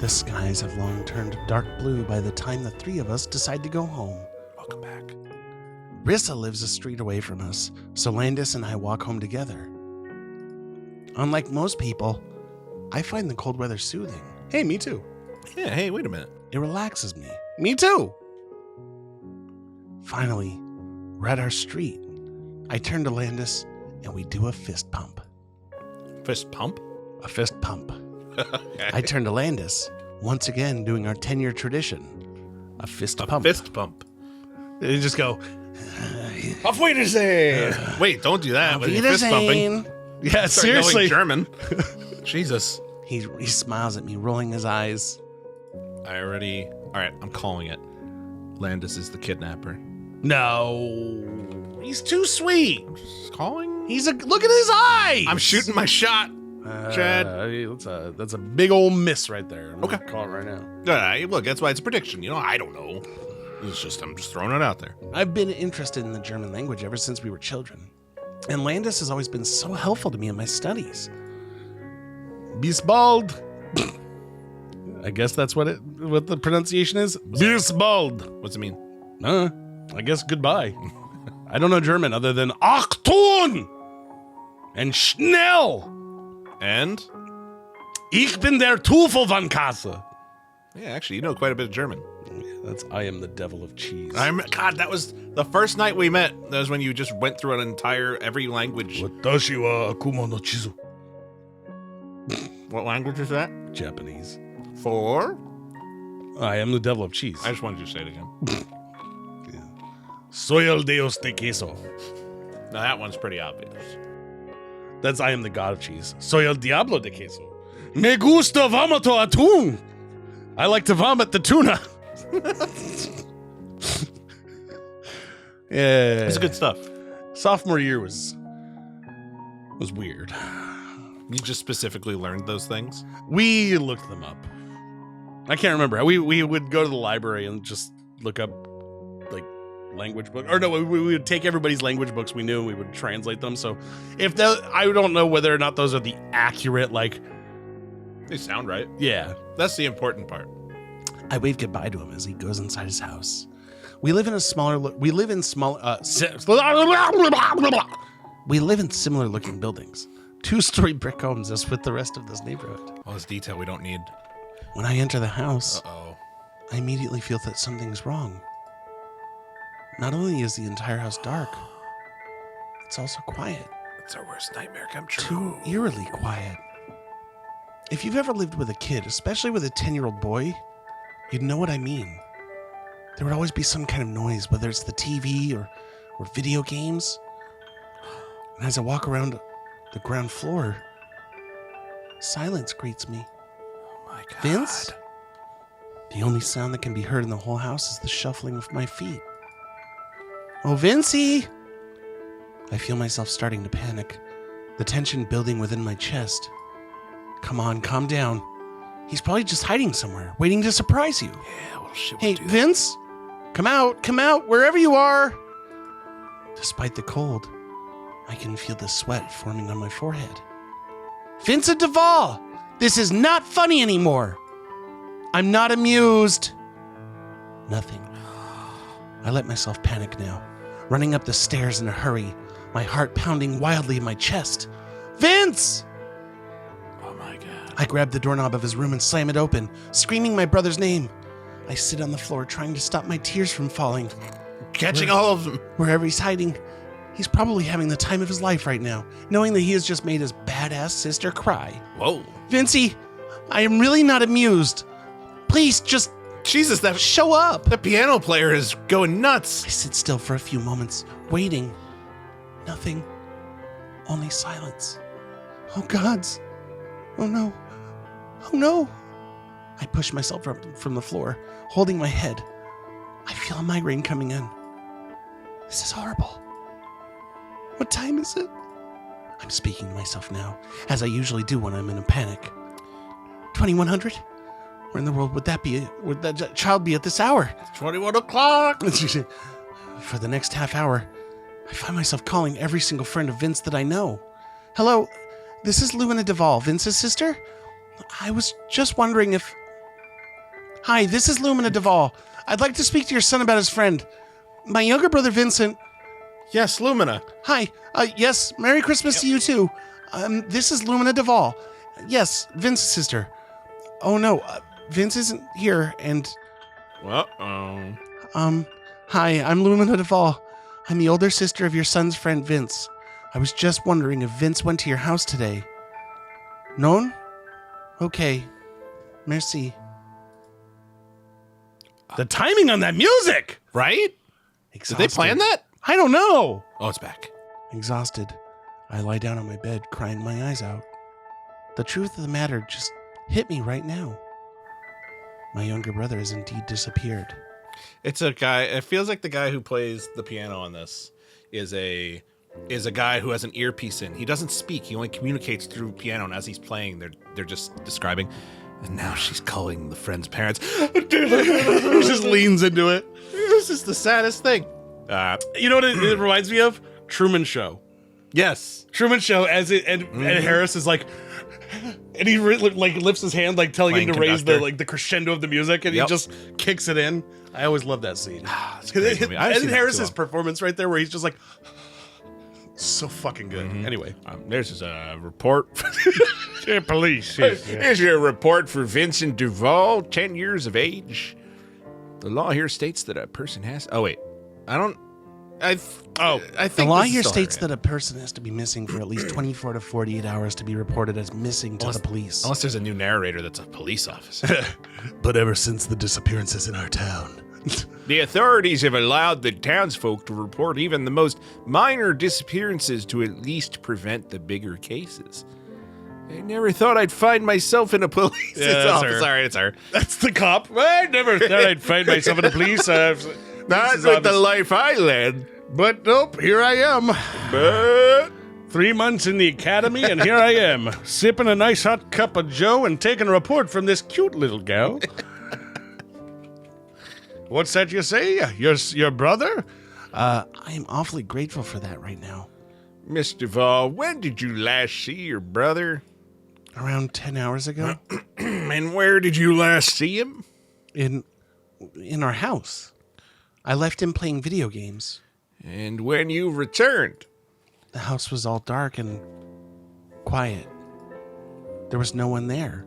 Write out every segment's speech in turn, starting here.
The skies have long turned dark blue by the time the three of us decide to go home. Welcome back. Rissa lives a street away from us, so Landis and I walk home together. Unlike most people, I find the cold weather soothing. Hey, me too. Yeah, hey, wait a minute. It relaxes me. Me too. Finally, we're at our street. I turn to Landis and we do a fist pump. Fist pump? A fist pump. Okay. I turn to Landis, once again doing our 10-year tradition. A fist pump. Fist pump. And you just go, Auf Wiedersehen! Wait, don't do that. When you're fist pumping. Yeah, Start seriously. yelling German. Jesus. He smiles at me, rolling his eyes. All right, I'm calling it. Landis is the kidnapper. No. He's too sweet. I'm just calling? Look at his eye. I'm shooting my shot, Chad. That's a big old miss right there. I'm Okay. gonna call it right now. Look, that's why it's a prediction. I don't know. I'm just throwing it out there. I've been interested in the German language ever since we were children. And Landis has always been so helpful to me in my studies. Bis bald. I guess that's what the pronunciation is. Bis bald. What's it mean? I guess goodbye. I don't know German other than Achtung and schnell. And? Ich bin der Teufel von Kasse. Yeah, actually, you know quite a bit of German. That's I am the devil of cheese. God, that was the first night we met. That was when you just went through every language. Watashi wa akuma no chizu. What language is that? Japanese. For? I am the devil of cheese. I just wanted you to say it again. Soy el Dios de queso. Now that one's pretty obvious. That's I am the god of cheese. Soy el diablo de queso. Me gusta vomito atún. I like to vomit the tuna. Yeah. It's good stuff. Sophomore year was weird. You just specifically learned those things? We looked them up. I can't remember. We would go to the library and just look up like language book. Or no, we would take everybody's language books we knew and we would translate them. So I don't know whether or not those are the accurate, like. They sound right. Yeah. That's the important part. I wave goodbye to him as he goes inside his house. We live in similar looking buildings. 2-story brick homes as with the rest of this neighborhood. All this detail we don't need. When I enter the house, Uh-oh. I immediately feel that something's wrong. Not only is the entire house dark, it's also quiet. It's our worst nightmare come true. Too eerily quiet. If you've ever lived with a kid, especially with a 10-year-old boy, you'd know what I mean. There would always be some kind of noise, whether it's the TV or video games. And as I walk around the ground floor, silence greets me. Oh my God. Vince? The only sound that can be heard in the whole house is the shuffling of my feet. Oh, Vincey! I feel myself starting to panic, the tension building within my chest. Come on, calm down. He's probably just hiding somewhere, waiting to surprise you. Yeah, well, shit. Hey, Vince, come out, wherever you are. Despite the cold, I can feel the sweat forming on my forehead. Vincent Duvall, this is not funny anymore. I'm not amused. Nothing. I let myself panic now, running up the stairs in a hurry, my heart pounding wildly in my chest. Vince! Oh my God. I grab the doorknob of his room and slam it open, screaming my brother's name. I sit on the floor trying to stop my tears from falling. Catching all of them. Wherever he's hiding, he's probably having the time of his life right now, knowing that he has just made his badass sister cry. Whoa. Vincey, I am really not amused. Please just Jesus, that show up. the piano player is going nuts. I sit still for a few moments, waiting. Nothing. Only silence. Oh, gods. Oh, no. Oh, no. I push myself up from the floor, holding my head. I feel a migraine coming in. This is horrible. What time is it? I'm speaking to myself now, as I usually do when I'm in a panic. 2100? Where in the world would that child be at this hour? 21 o'clock. For the next half hour, I find myself calling every single friend of Vince that I know. Hello, this is Luana Duvall, Vince's sister. I was just wondering if... Hi, this is Lumina Duvall. I'd like to speak to your son about his friend. My younger brother, Vincent. Yes, Lumina. Hi. Yes, Merry Christmas to you, too. This is Lumina Duvall. Yes, Vince's sister. Oh, no. Vince isn't here, and... Hi, I'm Lumina Duvall. I'm the older sister of your son's friend, Vince. I was just wondering if Vince went to your house today. Non? Okay. Merci. The timing on that music! Right? Exhausted. Did they plan that? I don't know. Oh, it's back. Exhausted, I lie down on my bed, crying my eyes out. The truth of the matter just hit me right now. My younger brother has indeed disappeared. It's a guy. It feels like the guy who plays the piano on this is a guy who has an earpiece in. He doesn't speak. He only communicates through piano, and as he's playing, they're just describing. And now she's calling the friend's parents. He just leans into it. This is the saddest thing. You know what it reminds me of? Truman Show. Yes. Truman Show, and Harris is like, and he like lifts his hand, like telling Playing him to raise conductor. the crescendo of the music, and Yep. he just kicks it in. I always love that scene. It's a great movie. I've And seen that Harris's too. performance right there, where he's just like, so fucking good. Mm-hmm. Anyway, There's a report. police. Here's your report for Vincent Duvall, 10 years of age. The law here states that a person has... Oh, wait. I think The law this is here still states her. that a person has to be missing for at least 24 to 48 hours to be reported as missing to the police. Unless there's a new narrator that's a police officer. But ever since the disappearances in our town, The authorities have allowed the townsfolk to report even the most minor disappearances to at least prevent the bigger cases. I never thought I'd find myself in a police that's office. her. Sorry, it's her. that's the cop. I never thought I'd find myself in the police. Not with the life I led. But nope, here I am. But 3 months in the academy, and here I am, sipping a nice hot cup of joe and taking a report from this cute little gal. What's that you say? Your brother? I am awfully grateful for that right now. Mr. Duvall, when did you last see your brother? Around 10 hours ago, And where did you last see him? in our house. I left him playing video games. And when you returned? The house was all dark and quiet. There was no one there.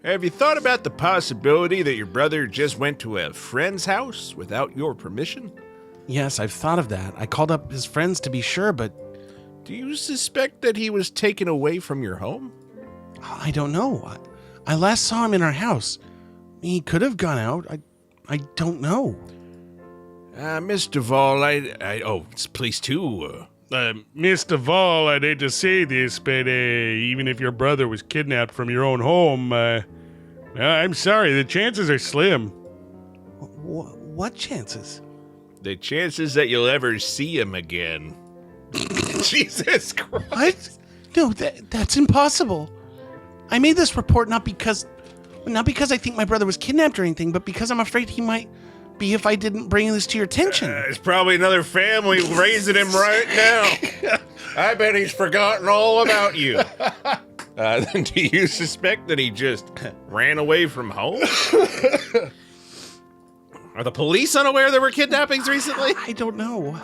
Have you thought about the possibility that your brother just went to a friend's house without your permission? Yes, I've thought of that. I called up his friends to be sure, but Do you suspect that he was taken away from your home? I don't know. I last saw him in our house. He could have gone out. I don't know. Miss Duvall, it's police too. Miss Duvall, I'd hate to say this, but even if your brother was kidnapped from your own home, I'm sorry, the chances are slim. What chances? The chances that you'll ever see him again. Jesus Christ. What? No, that's impossible. I made this report not because I think my brother was kidnapped or anything, but because I'm afraid he might be if I didn't bring this to your attention. There's probably another family raising him right now. I bet he's forgotten all about you. Do you suspect that he just ran away from home? Are the police unaware there were kidnappings recently? I don't know.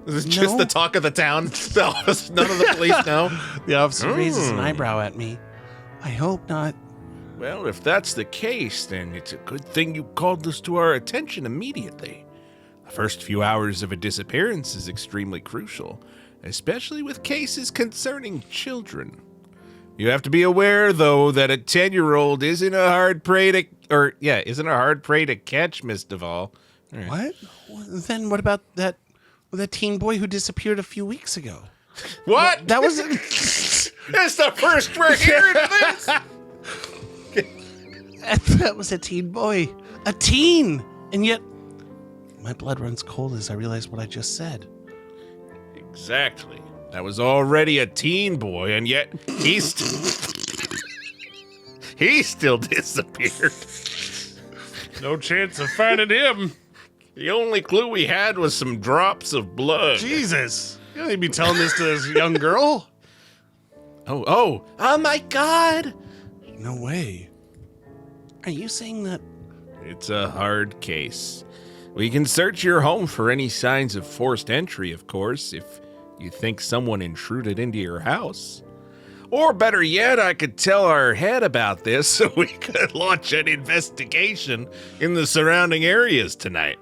Is this just No. the talk of the town? None of the police know? The officer raises an eyebrow at me. I hope not. Well, if that's the case, then it's a good thing you called this to our attention immediately. The first few hours of a disappearance is extremely crucial, especially with cases concerning children. You have to be aware, though, that a 10-year-old isn't a hard prey to catch, Miss Duvall. All right. What? Then what about that teen boy who disappeared a few weeks ago? What? That was That's the first we're hearing of this. that was a teen boy. A teen! And yet my blood runs cold as I realize what I just said. Exactly. That was already a teen boy, and yet he still disappeared. No chance of finding him. The only clue we had was some drops of blood. Jesus. You don't need to be telling this to this young girl. Oh my God! No way. Are you saying that It's a hard case. We can search your home for any signs of forced entry, of course, if you think someone intruded into your house. Or better yet, I could tell our head about this so we could launch an investigation in the surrounding areas tonight.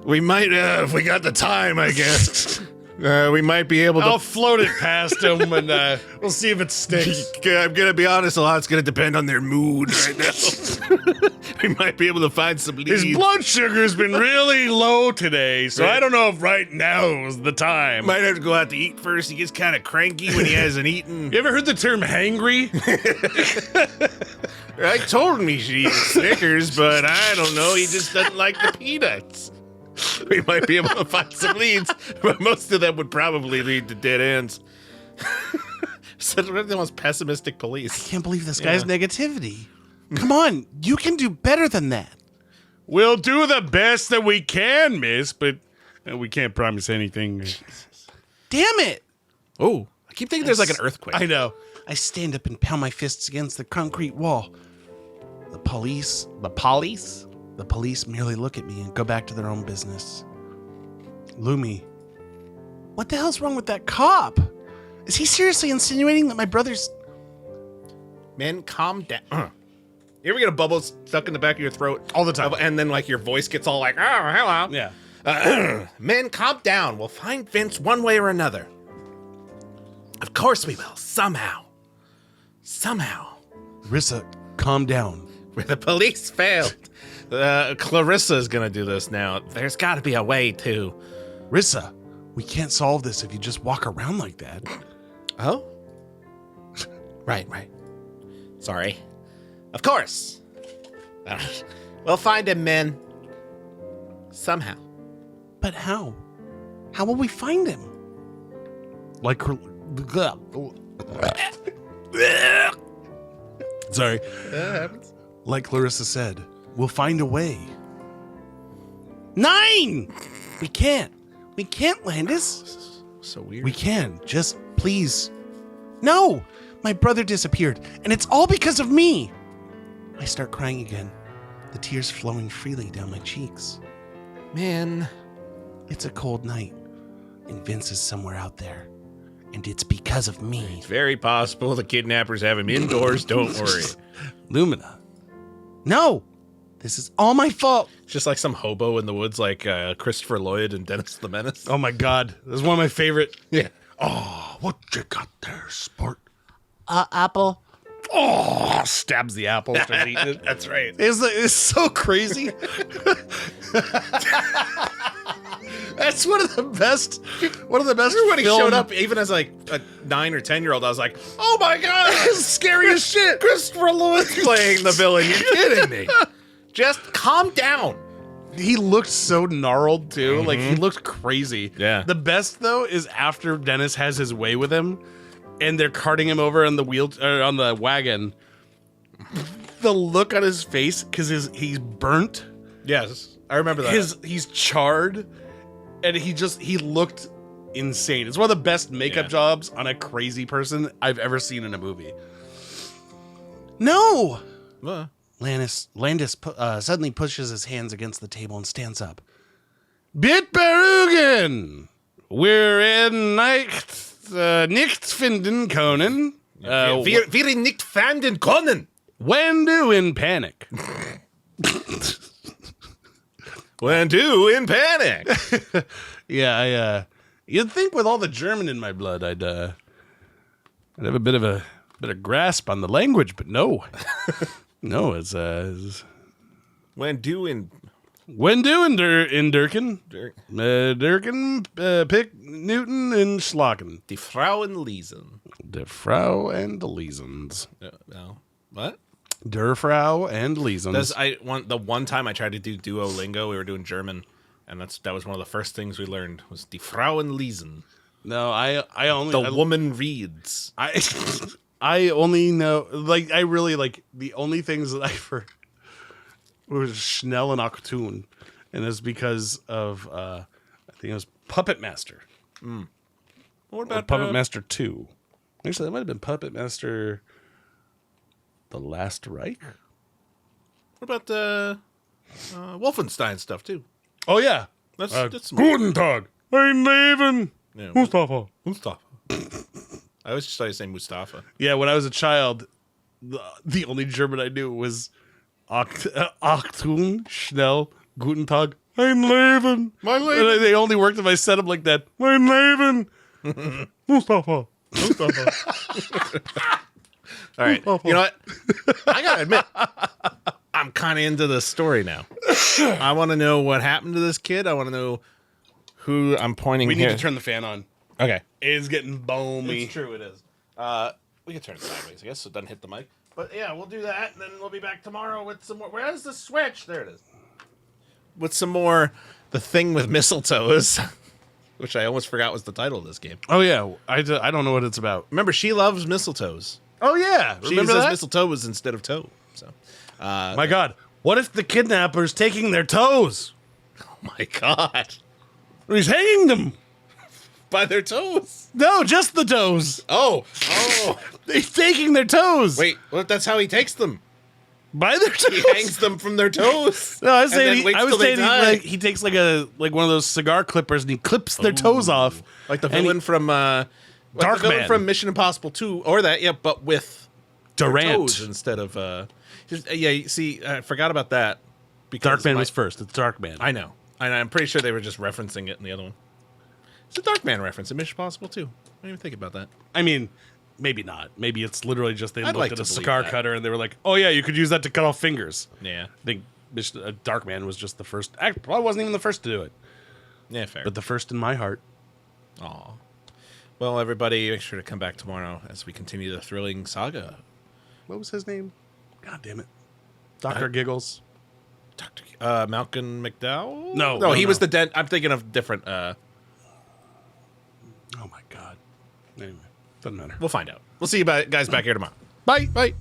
We might, if we got the time, I guess. We might be able to... I'll float it past him, and we'll see if it sticks. I'm going to be honest, a lot's going to depend on their mood right now. We might be able to find some leads. His blood sugar's been really low today, so I don't know if right now is the time. Might have to go out to eat first. He gets kind of cranky when he hasn't eaten. You ever heard the term hangry? I told him he should eat Snickers, but I don't know. He just doesn't like the peanuts. We might be able to find some leads, but most of them would probably lead to dead ends. Such the most pessimistic police. I can't believe this guy's negativity. Come on, you can do better than that. We'll do the best that we can, miss, but we can't promise anything. Damn it! Oh, I keep thinking there's like an earthquake. I know. I stand up and pound my fists against the concrete wall. The police merely look at me and go back to their own business. Lumi, what the hell's wrong with that cop? Is he seriously insinuating that my brother's... Man, calm down. You ever get a bubble stuck in the back of your throat? All the time. And then like your voice gets all like, oh, hello. Yeah. Men, calm down. We'll find Vince one way or another. Of course we will. Somehow. Rissa, calm down. The police failed. Clarissa is going to do this now. There's got to be a way to... Rissa, we can't solve this if you just walk around like that. Oh? Right. Sorry. Of course. We'll find him, men. Somehow. But how? How will we find him? Like... Sorry. That happens. Like Clarissa said, we'll find a way. Nein! We can't, Landis. So weird. We can. Just please. No! My brother disappeared, and it's all because of me. I start crying again, the tears flowing freely down my cheeks. Man. It's a cold night, and Vince is somewhere out there. And it's because of me. It's very possible the kidnappers have him indoors. Don't worry. Lumina. No! This is all my fault. It's just like some hobo in the woods like Christopher Lloyd and Dennis the Menace. Oh my God. This is one of my favorite. Yeah. Oh, what you got there, sport? Apple. Oh, stabs the apple. Starts eating it. That's right. It's so crazy. That's one of the best. One of the best. When he showed up, even as like a 9 or 10-year-old, I was like, "Oh my God, this is scary as shit!" Christopher Lloyd playing the villain. You're kidding me? Just calm down. He looked so gnarled too. Like he looked crazy. Yeah. The best though is after Dennis has his way with him, and they're carting him over on the on the wagon. The look on his face because he's burnt. Yes, I remember that. He's charred, and he looked insane. It's one of the best makeup jobs on a crazy person I've ever seen in a movie. No! Landis Suddenly pushes his hands against the table and stands up. Bitbergen! We're in nicht finden können. Wir nicht fanden können. When do in panic. When do in panic. Yeah, you'd think with all the German in my blood, I'd have a bit of grasp on the language, but no. No, it's When do in Durkin, Durkin, Pick, Newton, and Schlagen. Die Frauenlesen. Der Frau and Lesens. No. What? Der Frau and Lesens. The one time I tried to do Duolingo, we were doing German, and that was one of the first things we learned was Die Frauenlesen. No, I only woman reads. I only know, like, I really, like, the only things that I've heard was Schnell and Achtung, and it's because of, I think it was Puppet Master. What about Puppet Master 2? Actually, that might have been Puppet Master The Last Reich? What about Wolfenstein stuff too. Oh yeah. That's some- Guten Tag. Ein Leben. Yeah, Mustafa. Mustafa. I always just thought you say Mustafa. Yeah, when I was a child, the only German I knew was Achtung, schnell, Guten Tag, ein Leben. Mein Leben. And they only worked if I said them like that. Mein Leben. Mustafa. All right. You know what? I gotta admit, I'm kind of into this story now. I want to know what happened to this kid. I want to know who I'm pointing We here. need to turn the fan on. Okay. It is getting balmy. It's true, it is. We can turn it sideways, I guess, so it doesn't hit the mic. But yeah, we'll do that, and then we'll be back tomorrow with some more. Where's the switch? There it is. With some more The Thing With Mistletoes, which I almost forgot was the title of this game. Oh yeah, I don't know what it's about. Remember, she loves mistletoes. Oh yeah, She remember says that? mistletoes instead of toe. So, My God, what if the kidnapper's taking their toes? oh my God. He's hanging them. By their toes. No, just the toes. Oh. He's taking their toes. Wait, what if that's how he takes them? By their toes. He hangs them from their toes. No, I was and then saying waits I was till they saying die. he takes like one of those cigar clippers and he clips their toes off. Like the And he- villain from Dark the villain Man. from Mission Impossible 2, or that, yeah, but with their Durant. toes instead of yeah. You see, I forgot about that. Because Darkman was first. It's Darkman. I know, and I'm pretty sure they were just referencing it in the other one. It's a Darkman reference in Mission Impossible 2. I didn't even think about that. I mean, maybe not. Maybe it's literally just they I'd looked like at to a believe cigar that. cutter and they were like, "Oh yeah, you could use that to cut off fingers." Yeah, I think Darkman was just the first. Probably wasn't even the first to do it, yeah, fair. but the first in my heart. Aw. Well, everybody, make sure to come back tomorrow as we continue the thrilling saga. What was his name? God damn it, Dr. Giggles. Dr. Malcolm McDowell? No, he no. was the dent. I'm thinking of different. Oh my God. Anyway, doesn't matter. We'll find out. We'll see you guys back here tomorrow. Bye. Bye.